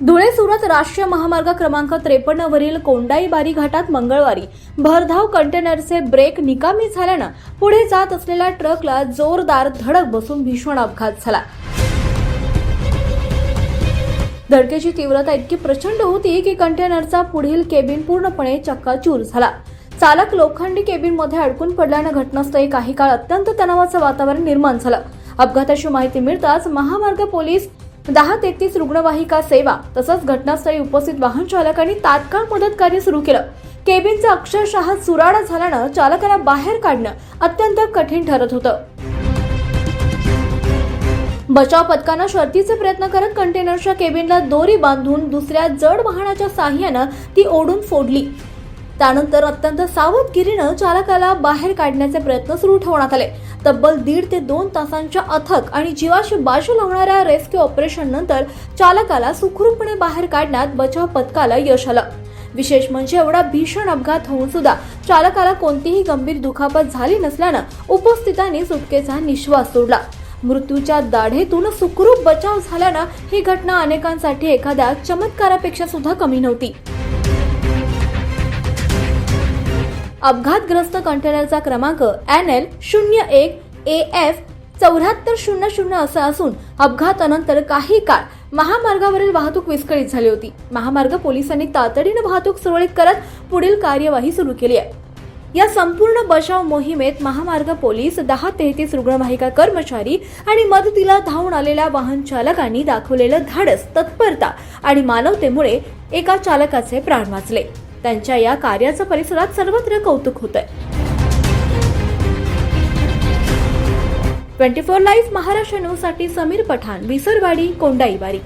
धुळे सुरत राष्ट्रीय महामार्ग क्रमांक 53 वरील कोंडाईबारी घाटात मंगळवारी भरधाव कंटेनरचे ब्रेक निकामी झाल्यानं पुढे जात असलेल्या ट्रकला जोरदार धडक बसून भीषण अपघात झाला। धडकेची तीव्रता इतकी प्रचंड होती की कंटेनरचा पुढील केबिन पूर्णपणे चक्काचूर झाला। चालक लोखंडी केबिनमध्ये अडकून पडल्याने घटनास्थळी काही काळ अत्यंत तणावाचं वातावरण निर्माण झालं। अपघाताची माहिती मिळताच महामार्ग पोलीस 1033 रुग्णवाहिका सेवा तसंच घटनास्थळी उपस्थित वाहन चालकांनी तात्काळ मदत कार्य सुरू केलं। केबिनचा अक्षरशः चुराडा झाल्यानं चालकाला बाहेर काढणं अत्यंत कठीण ठरत होतं। बचाव पथकानं शर्थीचे प्रयत्न करत कंटेनरच्या केबिनला दोरी बांधून दुसऱ्या जड वाहनाच्या साहाय्यानं ती ओढून फोडली। त्यानंतर अत्यंत सावधगिरीनं चालकाला बाहेर काढण्याचे प्रयत्न सुरू ठेवण्यात आले। तब्बल 1.5 ते 2 तासांच्या अथक आणि जीवाशी बाजी लावणाऱ्या रेस्क्यू ऑपरेशन नंतर चालकाला सुखरूपपणे बाहेर काढण्यात बचाव पथकाला यश आलं। विशेष म्हणजे एवढा भीषण अपघात होऊन सुद्धा चालकाला कोणतीही गंभीर दुखापत झाली नसल्यानं उपस्थितांनी सुटकेचा निश्वास सोडला। मृत्यूच्या दाढेतून सुखरूप बचाव झाल्यानं ही घटना अनेकांसाठी एखाद्या चमत्कारापेक्षा सुद्धा कमी नव्हती। अपघातग्रस्त कंटेनरचा क्रमांक NL 01 AF 7400 असा असून अपघातानंतर काही काळ महामार्गावरील वाहतूक विस्कळीत झाली होती। महामार्ग पोलिसांनी तातडीने वाहतूक सुरळीत करत पुढील कार्यवाही सुरू केली आहे। या संपूर्ण बचाव मोहिमेत महामार्ग पोलीस 1033 रुग्णवाहिका कर्मचारी आणि मदतीला धावून आलेल्या वाहन चालकांनी दाखवलेलं धाडस, तत्परता आणि मानवतेमुळे एका चालकाचे प्राण वाचले। त्यांच्या या कार्याचं परिसरात सर्वत्र कौतुक होतंय। 24 लाईव्ह महाराष्ट्र न्यूजसाठी समीर पठाण, विसरवाडी, कोंडाईबारी।